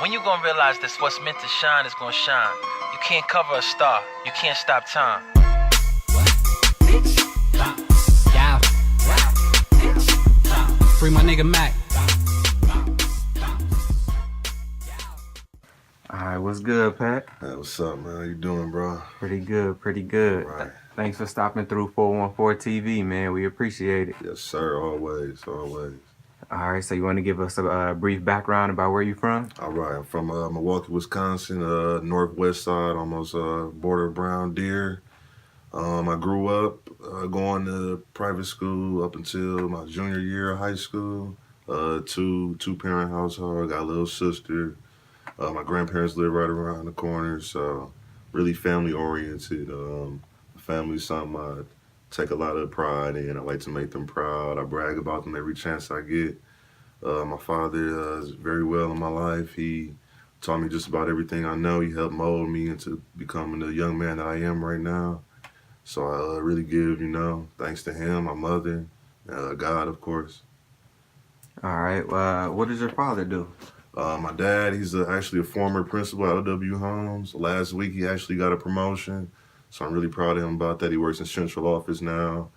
When you gonna realize that what's meant to shine is gonna shine? You can't cover a star. You can't stop time. Yeah. Free my nigga Mac. Alright, what's good, Pat? Hey, what's up, man? How you doing, bro? Pretty good, pretty good. Right. Thanks for stopping through 414 TV, man. We appreciate it. Yes, sir. Always, always. Alright, so you want to give us a brief background about where you're from? All right. I'm from Milwaukee, Wisconsin, northwest side, almost border of Brown Deer. I grew up going to private school up until my junior year of high school. Two-parent household. Got a little sister. My grandparents live right around the corner, so really family-oriented. Family's something I take a lot of pride in. I like to make them proud. I brag about them every chance I get. My father is very well in my life. He taught me just about everything I know. He helped mold me into becoming the young man that I am right now. So I really give, thanks to him, my mother, God, of course. Alright, what does your father do? My dad, he's actually a former principal at UW Last week, he actually got a promotion, so I'm really proud of him about that. He works in central office now.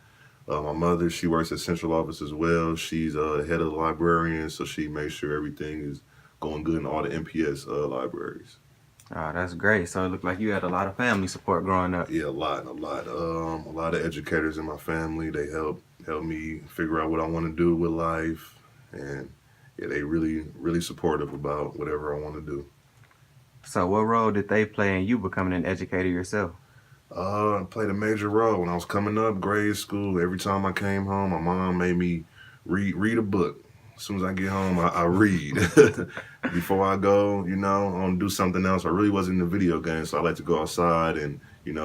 My mother, she works at central office as well. She's the head of the librarian, so she makes sure everything is going good in all the NPS libraries. Oh, that's great. So it looked like you had a lot of family support growing up. Yeah, a lot. A lot of educators in my family. They help me figure out what I want to do with life, and yeah, they really supportive about whatever I want to do. So what role did they play in you becoming an educator yourself? Played a major role when I was coming up, grade school. Every time I came home, my mom made me read a book. As soon as I get home, I read. Before I go, on do something else. I really wasn't into video games, so I like to go outside and,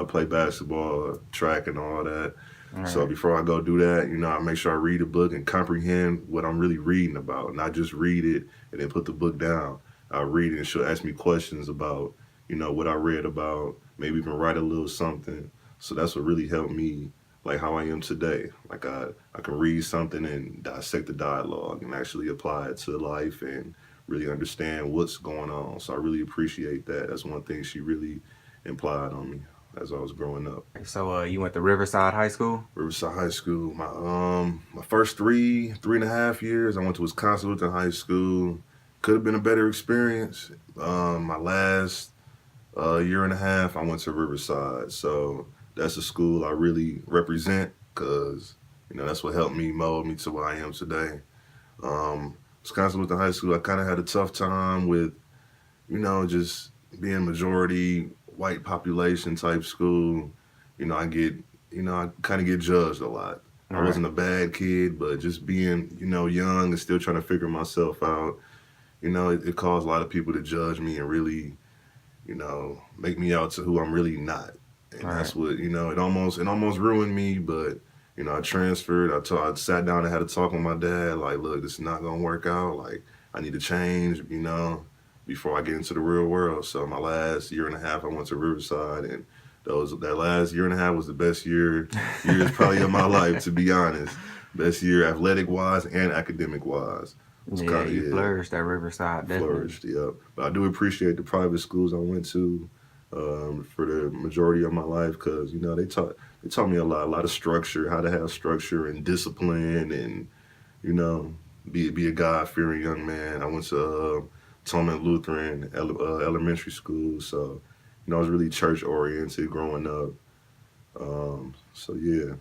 play basketball, track and all that. Right. So before I go do that, I make sure I read a book and comprehend what I'm really reading about, not just read it and then put the book down. I'll read it and she'll ask me questions about, what I read about, maybe even write a little something. So that's what really helped me, like how I am today. Like I can read something and dissect the dialogue and actually apply it to life and really understand what's going on. So I really appreciate that. That's one thing she really implied on me as I was growing up. So you went to Riverside High School? Riverside High School. My first three and a half years, I went to Wisconsin High School. Could have been a better experience. My last year and a half, I went to Riverside. So that's a school I really represent because, that's what helped me mold me to where I am today. Wisconsin High School, I kind of had a tough time with, just being majority white population type school. I kind of get judged a lot. All I right. wasn't a bad kid, but just being, young and still trying to figure myself out, it caused a lot of people to judge me and really, make me out to who I'm really not. And All that's right. what, it almost ruined me, but, I transferred. I sat down and had a talk with my dad, like, look, this is not going to work out. Like, I need to change, before I get into the real world. So my last year and a half, I went to Riverside, and that last year and a half was the best years probably of my life, to be honest. Best year athletic-wise and academic-wise. Yeah, you flourished at Riverside, definitely. Flourished, yeah. But I do appreciate the private schools I went to for the majority of my life because, they taught me a lot of structure, how to have structure and discipline and, be a God-fearing young man. I went to Chatman Lutheran elementary school, so, I was really church-oriented growing up. So, yeah.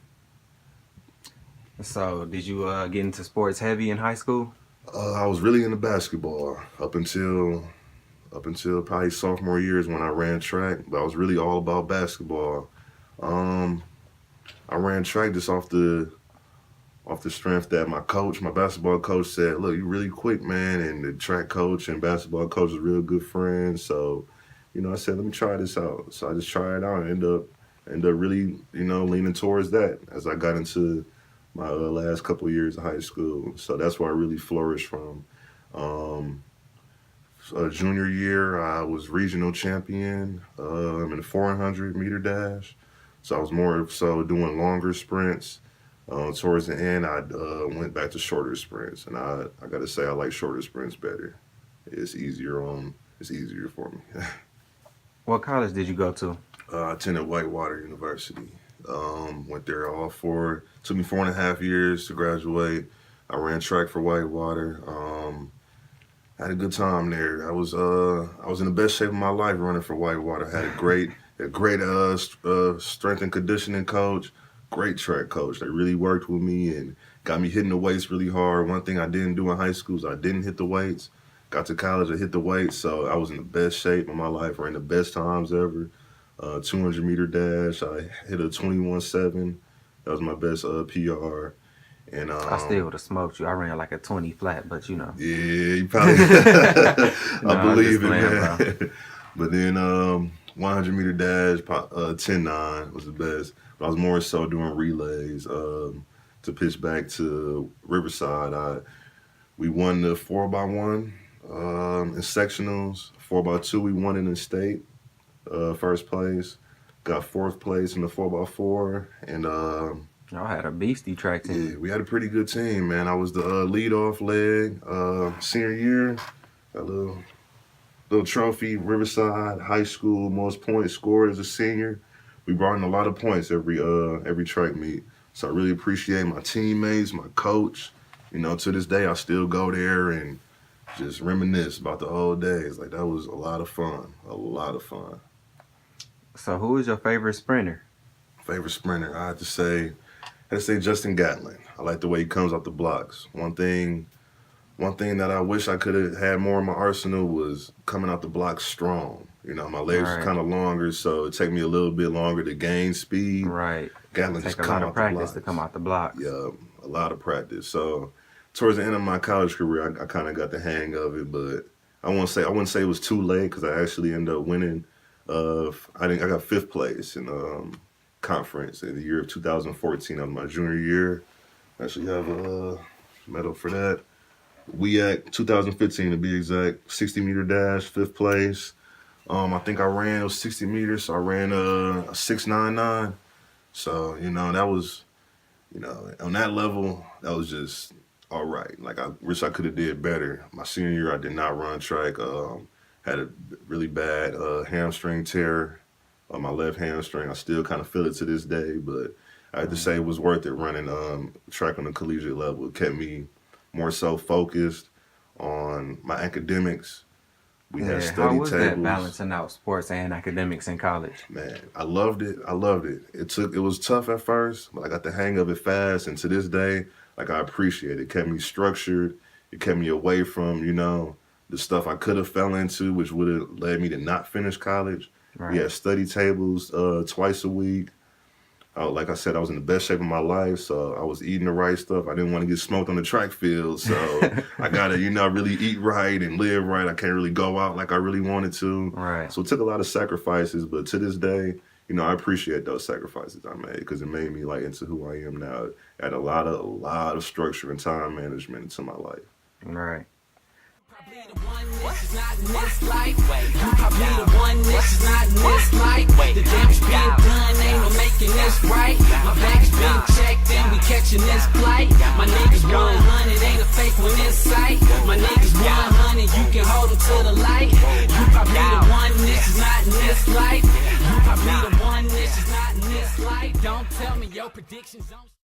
So did you get into sports heavy in high school? I was really into basketball up until probably sophomore years when I ran track, but I was really all about basketball. I ran track just off the strength that my basketball coach said, look, you really quick, man, and the track coach and basketball coach was real good friends. So, I said, let me try this out. So I just tried it out and ended up really, leaning towards that as I got into my last couple of years of high school. So that's where I really flourished from. Junior year, I was regional champion in the 400 meter dash. So I was more so doing longer sprints. Towards the end, I went back to shorter sprints, and I got to say I like shorter sprints better. It's easier on it's easier for me. What college did you go to? I attended Whitewater University. Went there took me 4.5 years to graduate. I ran track for Whitewater. Had a good time there. I was in the best shape of my life running for Whitewater. Had a great strength and conditioning coach, great track coach. They really worked with me and got me hitting the weights really hard. One thing I didn't do in high school is I didn't hit the weights. Got to college, I hit the weights, so I was in the best shape of my life. Ran the best times ever. 200-meter dash, I hit a 21.7. That was my best PR. And I still would have smoked you. I ran like a 20 flat, but you know. Yeah, you probably. I believe it, man. But then 100-meter dash, 10.9 was the best. But I was more so doing relays to pitch back to Riverside. We won the 4x1 in sectionals. 4x2 we won it in state, first place. Got 4th place in the 4x4, and y'all had a beastie track team. yeah, we had a pretty good team, man. I was the lead-off leg. Senior year, got a little trophy, Riverside High School, most points scored as a senior. We brought in a lot of points every track meet. So I really appreciate my teammates, my coach. You know, to this day, I still go there and just reminisce about the old days. Like, that was a lot of fun, a lot of fun. So who is your favorite sprinter? Favorite sprinter, I had to say Justin Gatlin. I like the way he comes off the blocks. One thing that I wish I could have had more in my arsenal was coming out the blocks strong. You know, my legs are kind of longer, so it take me a little bit longer to gain speed. Right. Gatlin just come out the blocks. Take a lot of practice to come out the blocks. Yeah, a lot of practice. So towards the end of my college career, I kind of got the hang of it, but I wouldn't say it was too late because I actually ended up winning. I got 5th place in conference in the year of 2014. That was my junior year. I actually have a medal for that. WEAC 2015 to be exact. 60-meter dash, 5th place. I think I ran, it was 60 meters, so I ran a 6.99. So, you know, that was, you know, on that level, that was just all right. Like, I wish I could have did better. My senior year, I did not run track. Had a really bad hamstring tear on my left hamstring. I still kind of feel it to this day, but I had to say it was worth it running track on the collegiate level. It kept me more so focused on my academics. We had study how was tables. That balancing out sports and academics in college? Man, I loved it. It was tough at first, but I got the hang of it fast. And to this day, like, I appreciate it. It kept me structured. It kept me away from, you know, the stuff I could have fell into, which would have led me to not finish college. Right. We had study tables twice a week. Like I said, I was in the best shape of my life, so I was eating the right stuff. I didn't want to get smoked on the track field, so I got to, you know, really eat right and live right. I can't really go out like I really wanted to. Right. So it took a lot of sacrifices, but to this day, you know, I appreciate those sacrifices I made because it made me, like, into who I am now. I had a lot of structure and time management into my life. Right. The one this is not in this life. You probably the one this is not in this life. The damage being done ain't no making this right. My back's being checked and we catching this flight. My niggas 100 ain't a fake one in sight. My niggas 100, you can hold them to the light. You probably the one this is not in this life. You probably the one this is not in this life. Don't tell me your predictions don't